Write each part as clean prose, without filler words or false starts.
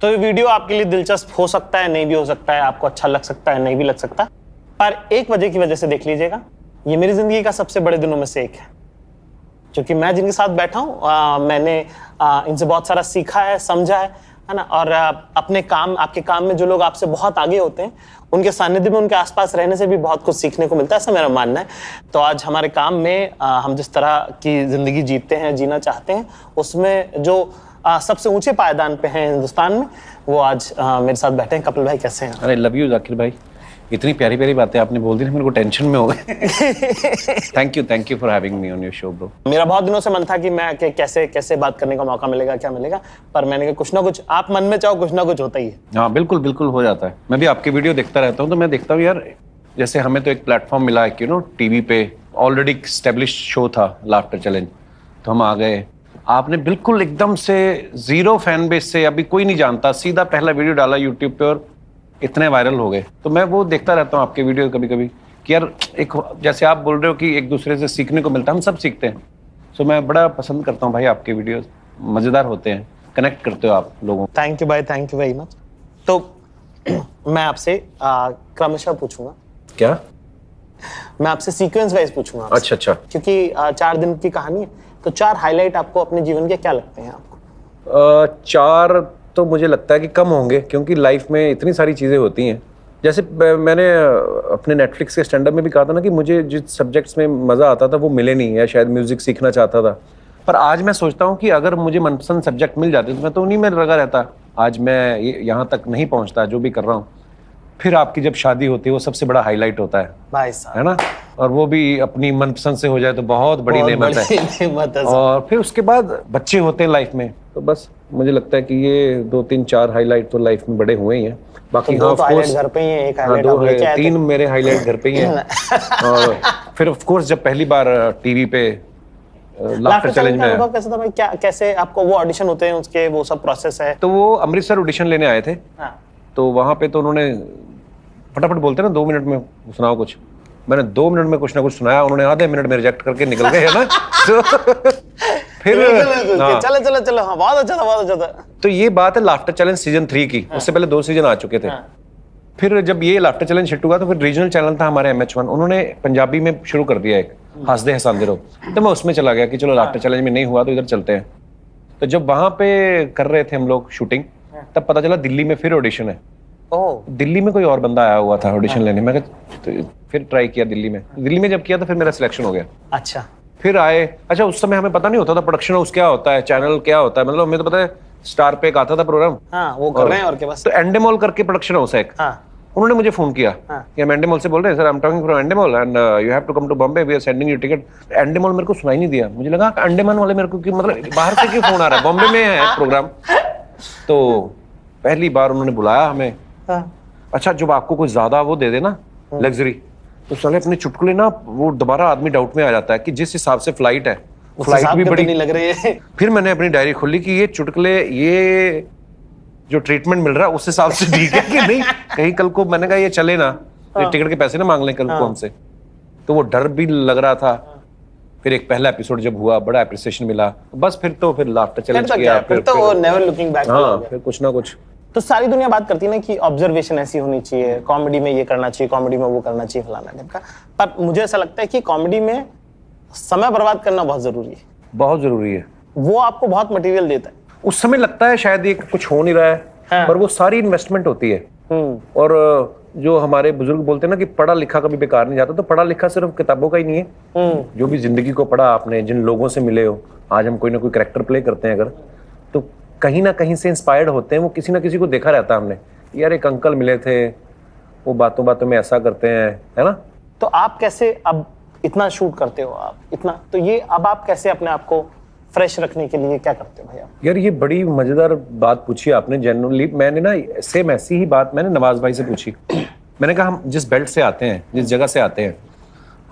तो ये वीडियो आपके लिए दिलचस्प हो सकता है, नहीं भी हो सकता है, आपको अच्छा लग सकता है, नहीं भी लग सकता, पर एक वजह की वजह से देख लीजिएगा, ये मेरी जिंदगी का सबसे बड़े दिनों में से एक है। क्योंकि मैं जिनके साथ बैठा हूँ मैंने इनसे बहुत सारा सीखा है, समझा है ना। और अपने काम, आपके काम में जो लोग आपसे बहुत आगे होते हैं, उनके सानिध्य में, उनके आसपास रहने से भी बहुत कुछ सीखने को मिलता है, ऐसा मेरा मानना है। तो आज हमारे काम में हम जिस तरह की जिंदगी जीते हैं, जीना चाहते हैं, उसमें जो सबसे ऊंचे पायदान पे हैं हिंदुस्तान में, वो आज मेरे साथ बैठे हैं। कपिल भाई कैसे हैं? अरे लव यू जाकिर भाई, इतनी प्यारी प्यारी बातें आपने बोल दी ना, मेरे को टेंशन में हो गए। Thank you for having me on your show bro. मेरा बहुत दिनों से मन था कि मैं कैसे बात करने का मौका मिलेगा, क्या मिलेगा, पर मैंने कहा कुछ ना कुछ आप मन में चाहो, कुछ ना कुछ होता ही है। हाँ बिल्कुल बिल्कुल हो जाता है। मैं भी आपकी वीडियो देखता रहता हूँ, तो मैं देखता हूँ यार, जैसे हमें तो एक प्लेटफॉर्म मिला है कि टीवी पे ऑलरेडी स्टेब्लिश शो था लाफ्टर चैलेंज, तो हम आ गए। आपने बिल्कुल एकदम से जीरो फैन बेस से, अभी कोई नहीं जानता, सीधा पहला वीडियो डाला यूट्यूब पे और इतने वायरल हो गए। तो मैं वो देखता रहता हूँ आपके वीडियो कभी कभी कि यार एक, जैसे आप बोल रहे हो कि एक दूसरे से सीखने को मिलता है, हम सब सीखते हैं। सो मैं बड़ा पसंद करता हूँ भाई आपके वीडियो, मजेदार होते हैं, कनेक्ट करते हो आप लोगों। थैंक यू भाई, थैंक यू वेरी मच। तो मैं आपसे क्रमशः पूछूंगा। क्या? मैं आपसे सीक्वेंस वाइज पूछूंगा। अच्छा। क्योंकि 4 दिन की कहानी है, तो 4 हाईलाइट आपको अपने जीवन के क्या लगते हैं आपको? 4 तो मुझे लगता है कि कम होंगे, क्योंकि लाइफ में इतनी सारी चीज़ें होती हैं। जैसे मैंने अपने नेटफ्लिक्स के स्टैंड अप में भी कहा था ना कि मुझे जिस सब्जेक्ट्स में मज़ा आता था वो मिले नहीं, या शायद म्यूज़िक सीखना चाहता था। पर आज मैं सोचता हूँ कि अगर मुझे मनपसंद सब्जेक्ट मिल जाते तो मैं तो उन्हीं में लगा रहता। आज मैं यहाँ तक नहीं पहुँचता जो भी कर रहा हूँ। फिर आपकी जब शादी होती है वो सबसे बड़ा हाईलाइट होता है भाई साहब, है ना, और वो भी अपनी मनपसंद से हो जाए तो बहुत बड़ी नेमत है। और फिर उसके बाद बच्चे होते हैं लाइफ में, तो बस मुझे लगता है कि ये 2 3 4 हाईलाइट तो लाइफ में बड़े हुए ही हैं। बाकी तो 2 हाईलाइट घर पे ही है, एक हाईलाइट आप लेके आए थे। 3 मेरे हाईलाइट घर पे ही हैं। और फिर ऑफ कोर्स जब पहली बार टीवी पे लाफ्टर चैलेंज में अनुभव कैसा था भाई? क्या कैसे आपको वो ऑडिशन होते हैं, उसके वो सब प्रोसेस है? तो वो अमृतसर ऑडिशन लेने आए थे। हाँ। तो वहां पे तो उन्होंने फटाफट बोलते ना 2 मिनट में सुनाओ कुछ। मैंने 2 मिनट में कुछ ना कुछ सुनाया, उन्होंने आधे मिनट में रिजेक्ट करके निकल गए, है ना। तो फिर चलो हाँ, बहुत अच्छा था। तो ये बात है लाफ्टर चैलेंज सीजन 3 की। उससे पहले 2 सीजन आ चुके थे। फिर जब ये लाफ्टर चैलेंज हिट हुआ तो फिर रीजनल चैनल था हमारे MH1, उन्होंने पंजाबी में शुरू कर दिया एक, हंस दे हंसांदे रहो। तो मैं उसमें चला गया कि चलो लाफ्टर चैलेंज में नहीं हुआ तो इधर चलते हैं। तो जब वहां पे कर रहे थे हम लोग शूटिंग, तब पता चला दिल्ली में फिर ऑडिशन है। दिल्ली में कोई और बंदा आया हुआ था ऑडिशन लेने। मैं तो फिर ट्राई किया दिल्ली में जब किया तो फिर मेरा सिलेक्शन हो गया। अच्छा। फिर आए। अच्छा, उस समय हमें पता नहीं होता था प्रोडक्शन हाउस क्या होता है, चैनल क्या होता है, मतलब हमें तो पता है स्टार पे एक आता था प्रोग्राम। हाँ, वो कर रहे हैं और क्या बस। तो एंडेमॉल करके प्रोडक्शन हाउस है एक। हाँ। उन्होंने मुझे फोन किया कि हम एंडेमॉल से बोल रहे हैं, sir I am talking from Endemol and you have to come to Bombay, we are sending you ticket. Endemol मेरे को सुनाई नहीं दिया, मुझे लगा अंडमान वाले मेरे को कि मतलब बाहर से क्यों फोन आ रहा है, बॉम्बे में है प्रोग्राम। तो पहली बार उन्होंने बुलाया हमें। अच्छा, जब आपको कोई ज्यादा वो दे दे ना लग्जरी, तो साले अपने चुटकुले ना, वो दोबारा आदमी डाउट में आ जाता है कि जिस हिसाब से फ्लाइट है, फ्लाइट भी बड़ी नहीं लग रही है। फिर मैंने अपनी डायरी खोली कि ये चुटकुले, ये जो ट्रीटमेंट मिल रहा है उस हिसाब से ठीक है कि नहीं, कहीं कल को मैंने कहा ये चले ना, टिकट के पैसे ना मांग लें कल को हमसे। तो वो डर भी लग रहा था। फिर एक पहला एपिसोड जब हुआ, बड़ा एप्रिसिएशन मिला, बस फिर लाफ्टर चैलेंज किया। फिर तो वो नेवर लुकिंग बैक। हाँ, फिर कुछ ना कुछ। तो सारी दुनिया बात करती है ना कि ऑब्जर्वेशन ऐसी होनी चाहिए, कॉमेडी में ये करना चाहिए, कॉमेडी में वो करना चाहिए, फलाना ढिमका। पर मुझे ऐसा लगता है कि कॉमेडी में समय बर्बाद करना बहुत जरूरी है। बहुत जरूरी है। वो आपको बहुत मटेरियल देता है। उस समय लगता है शायद ये कुछ हो नहीं रहा है, पर वो सारी इन्वेस्टमेंट होती है। और जो हमारे बुजुर्ग बोलते हैं ना कि पढ़ा लिखा कभी बेकार नहीं जाता, तो पढ़ा लिखा सिर्फ किताबों का ही नहीं है। जो भी जिंदगी को पढ़ा आपने, जिन लोगों से मिले हो, आज हम कोई ना कोई कैरेक्टर प्ले करते हैं अगर, तो कहीं ना कहीं से इंस्पायर्ड होते हैं। वो किसी ना किसी को देखा रहता है हमने, यार एक अंकल मिले थे, वो बातों बातों में ऐसा करते हैं, है ना। तो आप कैसे अब इतना शूट करते हो, आप इतना, तो ये अब आप कैसे अपने आप को फ्रेश रखने के लिए क्या करते हो भैया? यार ये बड़ी मजेदार बात पूछी आपने। जनरली मैंने ना सेम ऐसी ही बात मैंने नवाज भाई से पूछी। मैंने कहा हम जिस बेल्ट से आते हैं, जिस जगह से आते हैं,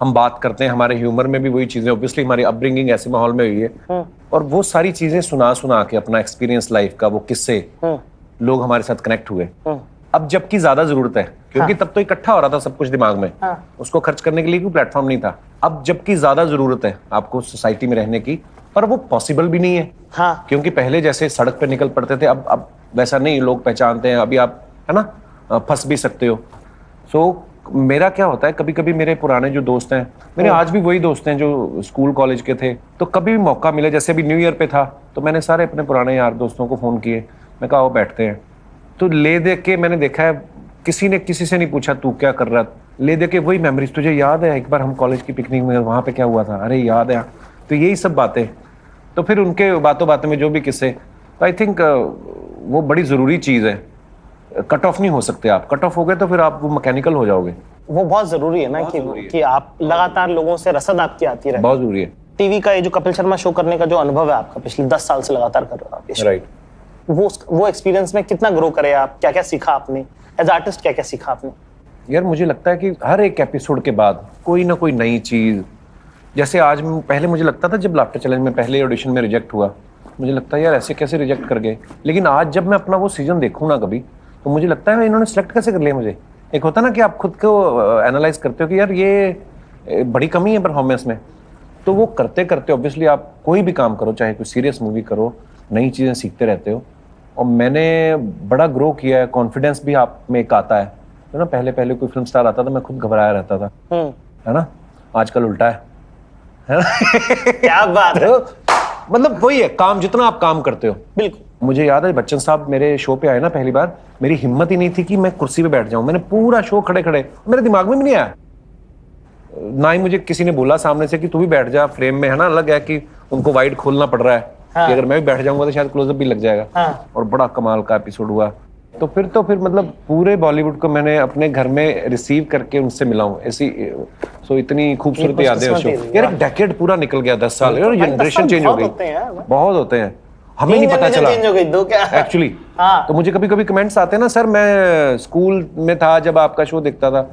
हम बात करते हैं, हमारे ह्यूमर में भी वही चीजें, ऑब्वियसली हमारी अपब्रिंगिंग ऐसे माहौल में हुई है, और वो सारी चीजें सुना के अपना एक्सपीरियंस लाइफ का, वो किस्से लोग हमारे साथ कनेक्ट हुए। अब जबकि ज्यादा जरूरत है, क्योंकि तब तो इकट्ठा हो रहा था सब कुछ दिमाग में, उसको खर्च करने के लिए कोई प्लेटफॉर्म नहीं था। अब जबकि ज्यादा जरूरत है आपको सोसाइटी में रहने की, पर वो पॉसिबल भी नहीं है। हाँ क्योंकि पहले जैसे सड़क पे निकल पड़ते थे, अब वैसा नहीं, लोग पहचानते हैं। अभी आप है ना फंस भी सकते हो। सो मेरा क्या होता है, कभी कभी मेरे पुराने जो दोस्त हैं, मेरे आज भी वही दोस्त हैं जो स्कूल कॉलेज के थे, तो कभी भी मौका मिले, जैसे अभी न्यू ईयर पे था तो मैंने सारे अपने पुराने यार दोस्तों को फ़ोन किए, मैं कहा आओ बैठते हैं। तो ले दे के मैंने देखा है, किसी ने किसी से नहीं पूछा तू क्या कर रहा, ले दे के वही मेमोरीज, तुझे याद है एक बार हम कॉलेज की पिकनिक में वहाँ पे क्या हुआ था, अरे याद है। तो यही सब बातें, तो फिर उनके बातों बातों में जो भी किस्से, तो आई थिंक वो बड़ी ज़रूरी चीज़ है। कट ऑफ नहीं हो सकते आप, कट ऑफ हो गए तो फिर आप वो मैकेनिकल हो जाओगे। वो बहुत जरूरी है ना कि आप लगातार लोगों से रसद आपकी आती रहे। बहुत जरूरी है। टीवी का ये जो कपिल शर्मा शो करने का जो अनुभव है आपका, पिछले 10 साल से लगातार कर रहे हो आप ये show, राइट। वो एक्सपीरियंस में कितना ग्रो करे आप, क्या क्या सीखा आपने एज आर्टिस्ट, क्या क्या सीखा आपने? यार मुझे लगता है कि हर एक एपिसोड के बाद कोई ना कोई नई चीज़, जैसे आज पहले मुझे लगता था जब लाफ्टर चैलेंज में पहले ऑडिशन में रिजेक्ट हुआ, मुझे लगता है यार ऐसे कैसे रिजेक्ट कर गए, लेकिन आज जब मैं अपना वो सीजन देखूँ ना कभी, तो मुझे लगता है इन्होंने सेलेक्ट कैसे कर लिया मुझे। एक होता ना कि आप खुद को एनालाइज करते हो कि यार ये बड़ी कमी है परफॉर्मेंस में, तो वो करते करते ऑब्वियसली आप कोई भी काम करो, चाहे कोई सीरियस मूवी करो, नई चीज़ें सीखते रहते हो। और मैंने बड़ा ग्रो किया है, कॉन्फिडेंस भी आप में एक आता है, तो ना पहले पहले कोई फिल्म स्टार आता था मैं खुद घबराया रहता था, है ना, आजकल उल्टा है ना? क्या बात है। मतलब वही है, काम जितना आप काम करते हो। बिल्कुल। मुझे याद है बच्चन साहब मेरे शो पे आए ना पहली बार, मेरी हिम्मत ही नहीं थी कि मैं कुर्सी पे बैठ जाऊं, मैंने पूरा शो खड़े खड़े, मेरे दिमाग में भी नहीं आया, ना ही मुझे किसी ने बोला सामने से कि तू भी बैठ जा फ्रेम में, है ना। अलग है कि उनको वाइड खोलना पड़ रहा है, हाँ। कि अगर मैं भी बैठ जाऊंगा तो शायद क्लोजअप भी लग जाएगा, हाँ। और बड़ा कमाल का एपिसोड हुआ। तो फिर मतलब पूरे बॉलीवुड को मैंने अपने घर में रिसीव करके उनसे मिला हूँ, ऐसी सो इतनी खूबसूरत यादें हैं शो। यार एक डेकेड पूरा निकल गया, 10 साल, यार जनरेशन चेंज हो गई, बहुत होते हैं, हमें नहीं पता चला एक्चुअली। हाँ। तो मुझे कभी कभी कमेंट्स आते हैं ना, सर मैं स्कूल में था जब आपका शो देखता था,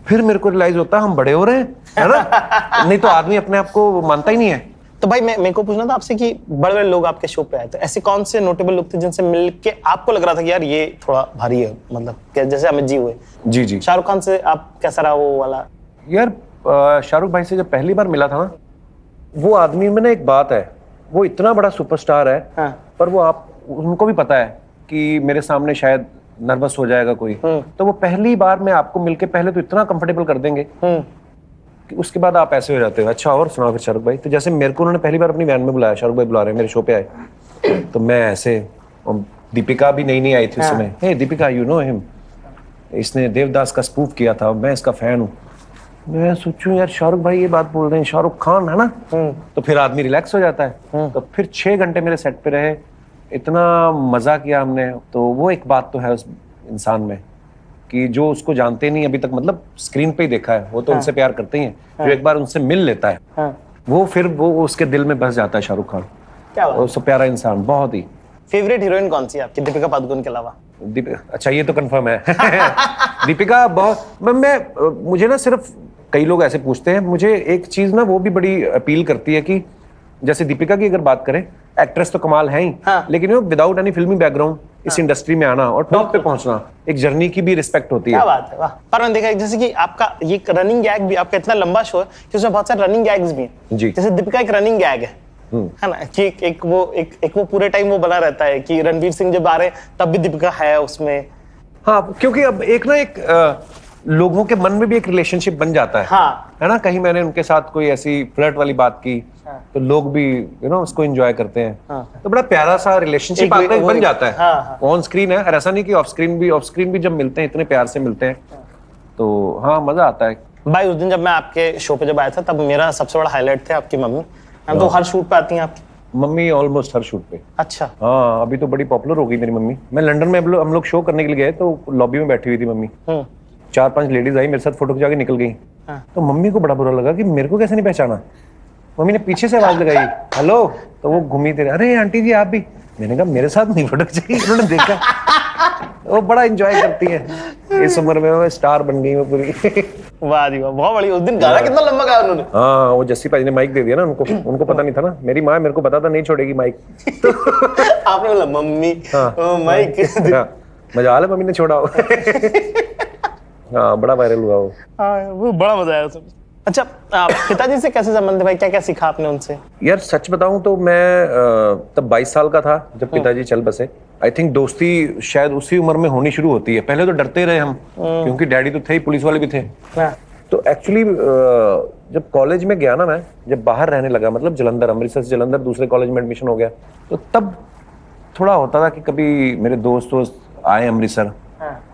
फिर मेरे को रियलाइज होता है हम बड़े हो रहे हैं, है ना। नहीं तो आदमी अपने आप को मानता ही नहीं है। तो भाई मेरे को पूछना था आपसे कि बड़े बड़े लोग आपके शो पे आए, तो ऐसे कौन से नोटेबल लोग थे जिनसे मिलके आपको लग रहा था कि यार ये थोड़ा भारी है, मतलब जैसे अमित जी हुए। जी जी। शाहरुख खान से आप कैसा रहा वो वाला? यार शाहरुख भाई से जब पहली बार मिला था ना, वो आदमी में ना एक बात है, वो इतना बड़ा सुपरस्टार है, हाँ। पर वो आप उनको भी पता है कि मेरे सामने शायद नर्वस हो जाएगा कोई, तो वो पहली बार में आपको मिलके पहले तो इतना कंफर्टेबल कर देंगे कि उसके बाद आप ऐसे हो जाते हो, अच्छा और सुनाओ फिर शाहरुख भाई। तो जैसे मेरे को उन्होंने पहली बार अपनी वैन में बुलाया, शाहरुख भाई बुला रहे हैं मेरे शो पे आए, तो मैं ऐसे, दीपिका भी नई आई थी उस समय, हे दीपिका यू नो हिम, इसने देवदास का स्पूफ किया था, मैं इसका फैन हूँ। मैं सोचूं यार शाहरुख भाई ये बात बोल रहे हैं, शाहरुख खान है ना, तो फिर आदमी रिलैक्स हो जाता है। तो फिर 6 घंटे मेरे सेट पे रहे, इतना मजा किया हमने। तो वो एक बात तो है उस इंसान में कि जो उसको जानते नहीं अभी तक, मतलब स्क्रीन पे ही देखा है, वो तो उनसे प्यार करते ही हैं, जो एक बार उनसे मिल लेता है वो फिर वो उसके दिल में बस जाता है शाहरुख खान। क्या बात? उससे प्यारा इंसान, बहुत ही। फेवरेट हीरोइन कौन सी है आपकी दीपिका पादुकोण के अलावा? अच्छा ये तो कंफर्म है। दीपिका बहुत, मुझे ना सिर्फ कई लोग ऐसे पूछते हैं, मुझे एक चीज ना वो भी बड़ी अपील करती है कि जैसे दीपिका की अगर बात करें, एक्ट्रेस तो कमाल है ही, हाँ। लेकिन वो विदाउट एनी फिल्मी बैकग्राउंड इस इंडस्ट्री में आना और टॉप पे पहुंचना, एक जर्नी की भी रिस्पेक्ट होती है। क्या बात है, वाह। पर मैंने देखा जैसे कि आपका ये रनिंग गैग भी, आपका इतना लंबा शो है कि उसमें बहुत सारे रनिंग गैग्स भी हैं। जी। जैसे दीपिका एक रनिंग गैग है ना, कि एक वो पूरे टाइम वो बना रहता है कि रणवीर सिंह जब आ रहे हैं तब भी दीपिका है उसमें। हाँ, क्योंकि अब एक लोगों के मन में भी एक रिलेशनशिप बन जाता है, हाँ। है ना। कहीं मैंने उनके साथ कोई ऐसी फ्लर्ट वाली बात की, तो लोग भी उसको एंजॉय करते हैं, तो बड़ा प्यारा सा रिलेशनशिप आपका बन जाता है। ऑन स्क्रीन है और ऐसा नहीं कि ऑफ स्क्रीन भी जब मिलते हैं इतने प्यार से मिलते हैं, तो हाँ मजा आता है। भाई उस दिन जब मैं आपके शो पे जब आया था, तब मेरा सबसे बड़ा हाईलाइट थे आपकी मम्मी। तो हर शूट पे आती हैं आपकी मम्मी, ऑलमोस्ट हर शूट पे। अच्छा। हाँ, अभी तो बड़ी पॉपुलर हो गई मेरी मम्मी। मैं लंदन में हम लोग शो करने के लिए गए, तो लॉबी में बैठी हुई थी मम्मी, 4-5 लेडीज आई मेरे साथ, फोटो खिंचा के निकल गई। तो मम्मी को बड़ा बुरा लगा कि मेरे को कैसे नहीं पहचाना। मम्मी ने पीछे से आवाज लगाई, हेलो, तो वो घूमी थे, अरे आंटी जी आप भी। मैंने कहा मेरे साथ नहीं फोटो खिंचाई। उन्होंने देखा, वो बड़ा एंजॉय करती है। इस उम्र में वो स्टार बन गई वो पूरी। वाह जी वाह, बहुत बड़ी। उस दिन गाना कितना लंबा गाया उन्होंने। हाँ, वो जस्सी पाजी ने माइक दे दिया ना उनको पता नहीं था ना। मेरी माँ मेरे को पता था नहीं छोड़ेगी माइक, तो आपने बोला मम्मी माइक। मजाल है, मम्मी ने छोड़ा। हाँ, बड़ा वायरल हुआ वो। हाँ, वो बड़ा मजा आया उसमें। अच्छा, पिताजी से कैसे संबंध है भाई, क्या क्या सीखा आपने उनसे? यार सच बताऊं तो मैं तब 22 साल का था जब पिताजी चल बसे। आई थिंक दोस्ती शायद उसी उम्र में होनी शुरू होती है। पहले तो डरते रहे हम, क्योंकि डैडी तो थे ही, पुलिस वाले भी थे। हाँ। तो एक्चुअली जब कॉलेज में गया ना, मैं जब बाहर रहने लगा, मतलब जलंधर, अमृतसर से जलंधर दूसरे कॉलेज में एडमिशन हो गया, तो तब थोड़ा होता था कि कभी मेरे दोस्त आए अमृतसर,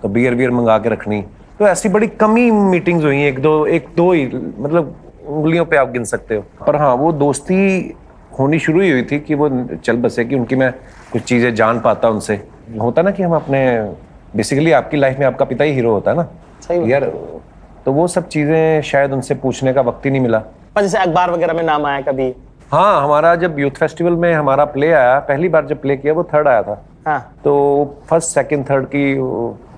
तो बियर वियर मंगा के रखनी। तो ऐसी बड़ी कम ही मीटिंग्स हुई, एक दो ही, मतलब उंगलियों पे आप गिन सकते हो। पर हाँ, वो दोस्ती होनी शुरू ही हुई थी कि वो चल बसे, कि उनकी मैं कुछ चीजें जान पाता उनसे। होता ना कि हम अपने, बेसिकली आपकी लाइफ में आपका पिता ही हीरो होता है ना। सही यार, तो वो सब चीजें शायद उनसे पूछने का वक्त ही नहीं मिला। पर जैसे अखबार वगैरह में नाम आया कभी? हाँ, हमारा जब यूथ फेस्टिवल में हमारा प्ले आया, पहली बार जब प्ले किया, वो 3rd आया था। हाँ। तो 1st, 2nd, 3rd की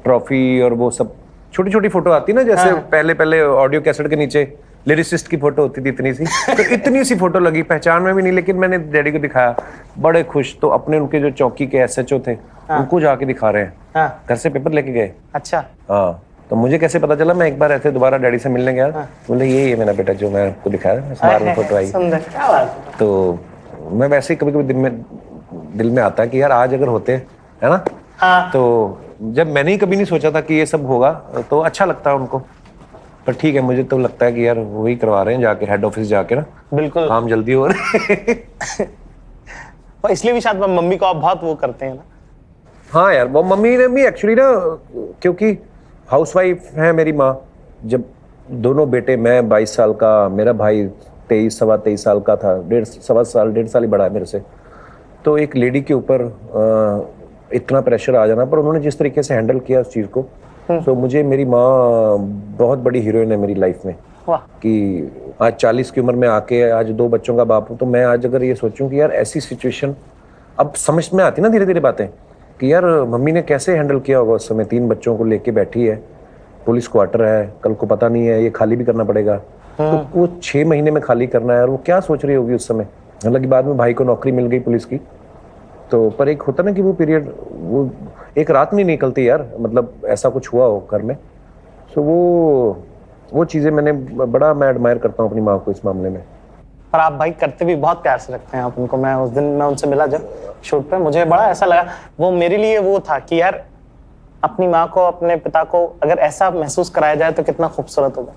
ट्रॉफी और वो सब छोटी छोटी फोटो आती ना, जैसे पहले ऑडियो कैसेट के नीचे लिरिसिस्ट की फोटो होती थी, इतनी सी। तो इतनी सी फोटो लगी, पहचान में भी नहीं, लेकिन मैंने डैडी को दिखाया, बड़े खुश। तो अपने उनके जो चौकी के SHO थे, उनको जाके दिखा रहे हैं। घर से पेपर लेके गए। अच्छा। हाँ, तो मुझे कैसे पता चला? मैं एक बार ऐसे दोबारा डैडी से मिलने गया, बोले ये मेरा बेटा जो मैं आपको दिखाया, अखबार में फोटो आई। क्या बात है। तो मैं वैसे ही कभी कभी दिल में आता है कि यार आज अगर होते, है ना। हाँ। तो जब मैंने ही कभी नहीं सोचा था कि ये सब होगा, तो अच्छा लगता है उनको। पर ठीक है, मुझे तो लगता है कि यार वही करवा रहे हैं जाके, हेड ऑफिस जाके ना। बिल्कुल, काम जल्दी हो रहे और इसलिए भी शायद मम्मी को आप बहुत वो करते हैं ना। हाँ यार, वो मम्मी ने भी एक्चुअली ना, क्योंकि हाउसवाइफ है मेरी माँ। जब दोनों बेटे, मैं 22 साल का, मेरा भाई 23 साल का था, 1.5 साल ही बड़ा है मेरे से। तो एक लेडी के ऊपर इतना प्रेशर आ जाना, पर उन्होंने जिस तरीके से हैंडल किया उस चीज़ को, तो मुझे, मेरी माँ बहुत बड़ी हीरोइन है मेरी लाइफ में। वाह। कि आज 40 की उम्र में आके आज 2 बच्चों का बाप हूँ, तो मैं आज अगर ये सोचूं कि यार ऐसी सिचुएशन, अब समझ में आती ना धीरे धीरे बातें, कि यार मम्मी ने कैसे हैंडल किया होगा उस समय। 3 बच्चों को लेके बैठी है, पुलिस क्वार्टर है, कल को पता नहीं है ये खाली भी करना पड़ेगा। तो वो 6 महीने में खाली करना है, और वो क्या सोच रही होगी उस समय। हालांकि बाद में भाई को नौकरी मिल गई पुलिस की, तो पर एक होता ना कि वो पीरियड, वो एक रात नहीं निकलती यार, मतलब ऐसा कुछ हुआ हो घर में। सो वो चीज़ें मैं एडमायर करता हूँ अपनी माँ को इस मामले में। पर आप भाई करते भी बहुत प्यार से रखते हैं आप उनको। मैं उस दिन मैं उनसे मिला जब शूट पे, मुझे बड़ा ऐसा लगा, वो मेरे लिए वो था कि यार अपनी माँ को, अपने पिता को अगर ऐसा महसूस कराया जाए तो कितना खूबसूरत होगा।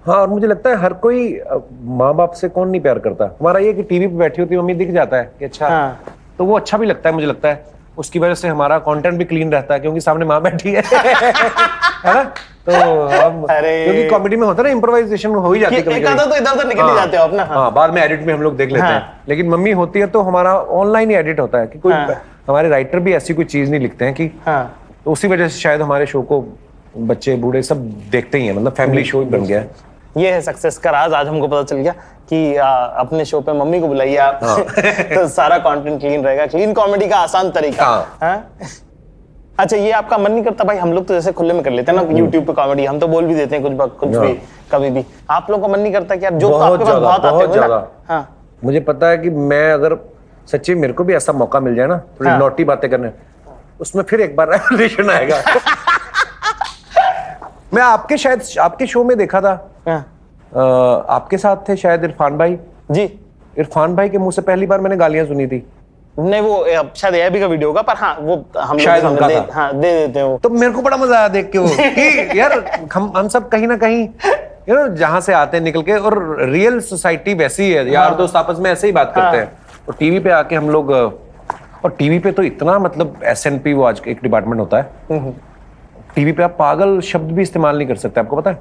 हाँ, और मुझे लगता है हर कोई, माँ बाप से कौन नहीं प्यार करता। हमारा ये कि टीवी पे बैठी होती मम्मी, दिख जाता है कि अच्छा। हाँ। तो वो अच्छा भी लगता है, मुझे लगता है उसकी वजह से हमारा कंटेंट भी क्लीन रहता है, क्योंकि सामने माँ बैठी है है ना। तो हम, क्योंकि कॉमेडी में होता है ना, इम्प्रोवाइजेशन हो ही जाती है कभी-कभी। तो इधर निकल ही जाते हो अपना। हाँ, बाद में एडिट में हम लोग देख लेते हैं, लेकिन मम्मी होती है तो हमारा ऑनलाइन ही एडिट होता है, कि कोई हमारे राइटर भी ऐसी कोई चीज नहीं लिखते हैं कि। तो उसी वजह से शायद हमारे शो को बच्चे बूढ़े सब देखते ही हैं, मतलब फैमिली शो बन गया है। ये है सक्सेस का राज। आज हमको पता चल गया कि अपने शो पे मम्मी को बुलाइए आप। तो सारा कंटेंट क्लीन रहेगा। क्लीन कॉमेडी का आसान तरीका। अच्छा, ये आपका मन नहीं करता भाई, हम लोग तो जैसे खुले में कर लेते हैं ना यूट्यूब पे कॉमेडी, हम तो बोल भी देते हैं कुछ भी कभी भी। आप लोगों को मन नहीं करता कि यार जो आपके पास बहुत आते हैं ना। हाँ, मुझे पता है कि मैं अगर सच्ची मेरे को भी ऐसा मौका मिल जाए ना, थोड़ी नॉटी बातें करने, उसमें फिर एक बार रेवोल्यूशन आएगा। मैं आपके शो में देखा था, आपके साथ थे शायद इरफान भाई जी। इरफान भाई के मुंह से पहली बार मैंने गालियां सुनी थी। नहीं, वो शायद एबी का वीडियो होगा, पर हाँ वो हम शायद उनका था। हाँ, दे देते हो। तो मेरे को बड़ा मजा आया देख के वो कि यार हम सब कहीं ना कहीं जहां से आते हैं निकल के, और रियल सोसाइटी वैसी है, यार दोस्त आपस में ऐसे ही बात करते हैं। और टीवी पे आके हम लोग, और टीवी पे तो इतना, मतलब SNP वो आज एक डिपार्टमेंट होता है, टीवी पे आप पागल शब्द भी इस्तेमाल नहीं कर सकते, आपको पता है।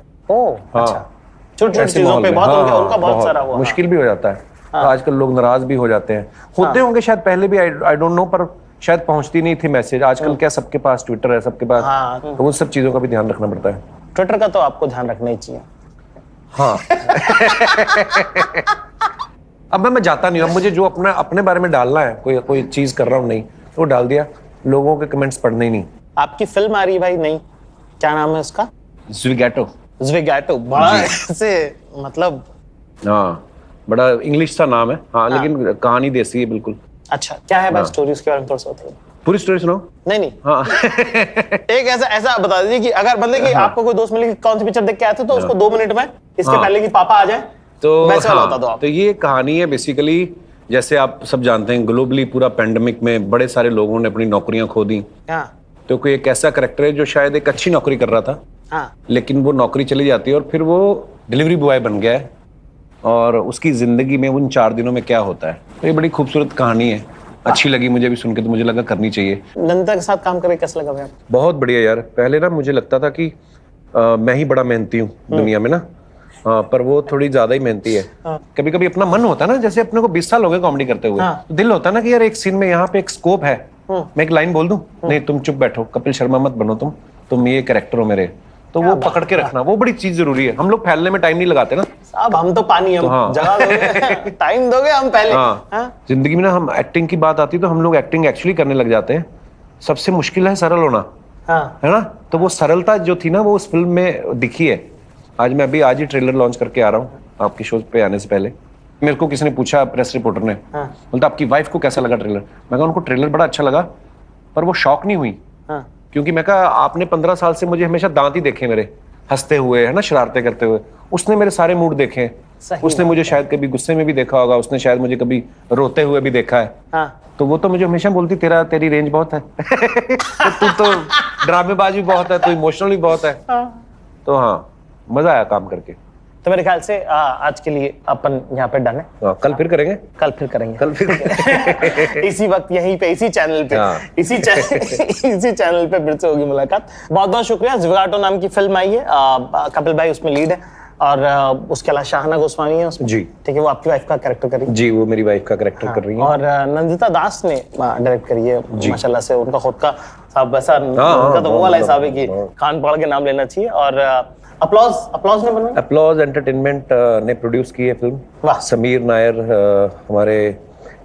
अच्छा, छोटी-छोटी चीजों पे बहुत उनका बहुत सारा हुआ, मुश्किल भी हो जाता है। आजकल लोग नाराज भी हो जाते हैं, होते होंगे शायद पहले भी, आई डोंट नो, पर शायद पहुंचती नहीं थी मैसेज। आजकल क्या सबके पास ट्विटर है, सबके पास, तो उन सब चीजों का भी ध्यान रखना पड़ता है। ट्विटर का तो आपको ध्यान रखना ही चाहिए। हाँ। अब मैं जाता नहीं हूँ, अब मुझे जो अपने बारे में डालना है, कोई चीज कर रहा हूँ नहीं, तो डाल दिया, लोगों के कमेंट्स पढ़ने ही नहीं। आपकी फिल्म आ रही है भाई, नहीं, क्या नाम है उसका? ज़्विगैटो। बड़ा ऐसे, मतलब हाँ, बड़ा इंग्लिश सा नाम है। हाँ, लेकिन कहानी देसी है बिल्कुल। अच्छा, क्या है भाई स्टोरी, उसके बारे में थोड़ा सा बताइए। पूरी स्टोरी सुनाओ। नहीं नहीं, हाँ एक ऐसा बता दीजिए कि अगर मतलब कि आपको कोई दोस्त मिले कि कौन सी पिक्चर देख के आए थे तो उसको 2 मिनट में इसके पहले कि पापा आ जाए तो वैसे वाला हाँ, बता दो आप। तो ये कहानी है बेसिकली, जैसे आप सब जानते हैं ग्लोबली पूरा पेंडेमिक में बड़े सारे लोगों ने अपनी नौकरियां खो दी। हाँ तो कोई एक ऐसा कैरेक्टर है जो शायद एक अच्छी नौकरी कर रहा था, हाँ लेकिन वो नौकरी चली जाती है और फिर वो डिलीवरी बॉय बन गया है और उसकी जिंदगी में उन 4 दिनों में क्या होता है। तो ये बड़ी खूबसूरत कहानी है, अच्छी लगी मुझे भी सुन के, तो मुझे लगा करनी चाहिए। नंदिता के साथ काम करके कैसा लगा भाई आपको? बहुत बढ़िया यार। पहले ना मुझे लगता था कि मैं ही बड़ा मेहनती हूँ दुनिया में ना, पर वो थोड़ी ज्यादा ही मेहनती है। कभी कभी अपना मन होता है ना, जैसे अपने को 20 साल हो गए कॉमेडी करते हुए, तो दिल होता है ना कि यार एक सीन में यहाँ पे एक स्कोप है, मैं एक लाइन बोल दूं, नहीं तुम चुप बैठो, कपिल शर्मा मत बनो, तुम ये कैरेक्टर हो मेरे, तो वो पकड़ के रखना, वो बड़ी चीज जरूरी है। हम लोग फैलने में टाइम नहीं लगाते ना साहब, हम तो पानी, हम हाँ। जगह दोगे टाइम दोगे हम पहले। हाँ। जिंदगी में ना हम एक्टिंग की बात आती है तो हम लोग एक्टिंग एक्चुअली करने लग जाते हैं। सबसे मुश्किल है सरल होना, है ना। तो वो सरलता जो थी ना वो उस फिल्म में दिखी है। मैं आज ही ट्रेलर लॉन्च करके आ रहा हूँ आपकी शो पे आने से पहले। मेरे को किसी ने पूछा, प्रेस रिपोर्टर ने, बोलता आपकी वाइफ को कैसा लगा ट्रेलर। मैं कहा उनको ट्रेलर बड़ा अच्छा लगा, पर वो शॉक नहीं हुई, क्योंकि मैं कहा आपने 15 साल से मुझे हमेशा दांत ही देखे मेरे, हंसते हुए, है ना, शरारतें करते हुए। उसने मेरे सारे मूड देखे हैं। उसने मुझे शायद कभी गुस्से में भी देखा होगा, उसने शायद मुझे कभी रोते हुए भी देखा है। तो वो तो मुझे हमेशा बोलती तेरी रेंज बहुत है तू तो ड्रामेबाज भी बहुत है, तू इमोशनल भी बहुत है। तो हाँ, मजा आया काम करके। तो मेरे ख्याल से आज के लिए अपन यहाँ पे डन है। कल फिर करेंगे। कल फिर करेंगे इसी वक्त यहीं पे, इसी चैनल पे, इसी चैनल पे फिर से होगी मुलाकात। बहुत बहुत शुक्रिया। जिगाटो नाम की फिल्म आई है, कपिल भाई उसमें लीड है और उसके अलावा शाहना गोस्वामी है उसमें। जी ठीक है, वो आपकी वाइफ का कैरेक्टर कर रही है। जी, वो मेरी वाइफ का कैरेक्टर कर रही है। और नंदिता दास ने डायरेक्ट करी है माशाल्लाह से। उनका खुद का साहब वैसा, उनका तो वो वाला हिसाब है कि कान पकड़ के नाम लेना चाहिए। और अपलॉज ने बनाई, अपलॉज एंटरटेनमेंट ने प्रोड्यूस की है फिल्म। वाह। समीर नायर हमारे,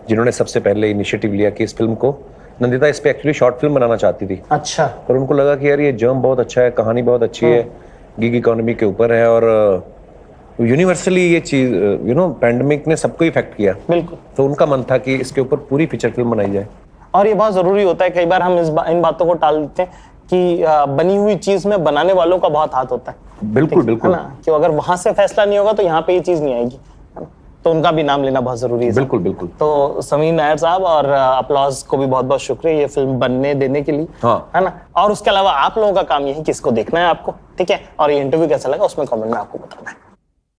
जिन्होंने सबसे पहले इनिशिएटिव लिया कि इस फिल्म को, नंदिता इस पे एक्चुअली शॉर्ट फिल्म बनाना चाहती थी। अच्छा। पर उनको लगा कि यार ये जर्म बहुत अच्छा है, कहानी बहुत अच्छी है, गिग इकोनॉमी के ऊपर है और यूनिवर्सली ये चीज पैंडेमिक ने सबको इफेक्ट किया। बिल्कुल। तो उनका मन था कि इसके ऊपर पूरी फीचर फिल्म बनाई जाए। और ये बहुत जरूरी होता है, कई बार हम इन बातों को टाल देते हैं कि बनी हुई चीज में बनाने वालों का बहुत हाथ होता है। बिल्कुल बिल्कुल, है ना, कि अगर वहां से फैसला नहीं होगा तो यहाँ पे ये चीज नहीं आएगी, है ना? तो उनका भी नाम लेना बहुत जरूरी है। बिल्कुल बिल्कुल। तो समीर नायर साहब और अपलॉज को भी बहुत बहुत शुक्रिया ये फिल्म बनने देने के लिए, है ना। और उसके अलावा आप लोगों का काम यही कि इसको देखना है आपको, ठीक है, और ये इंटरव्यू कैसा लगा उसमें कमेंट में आपको बताना है।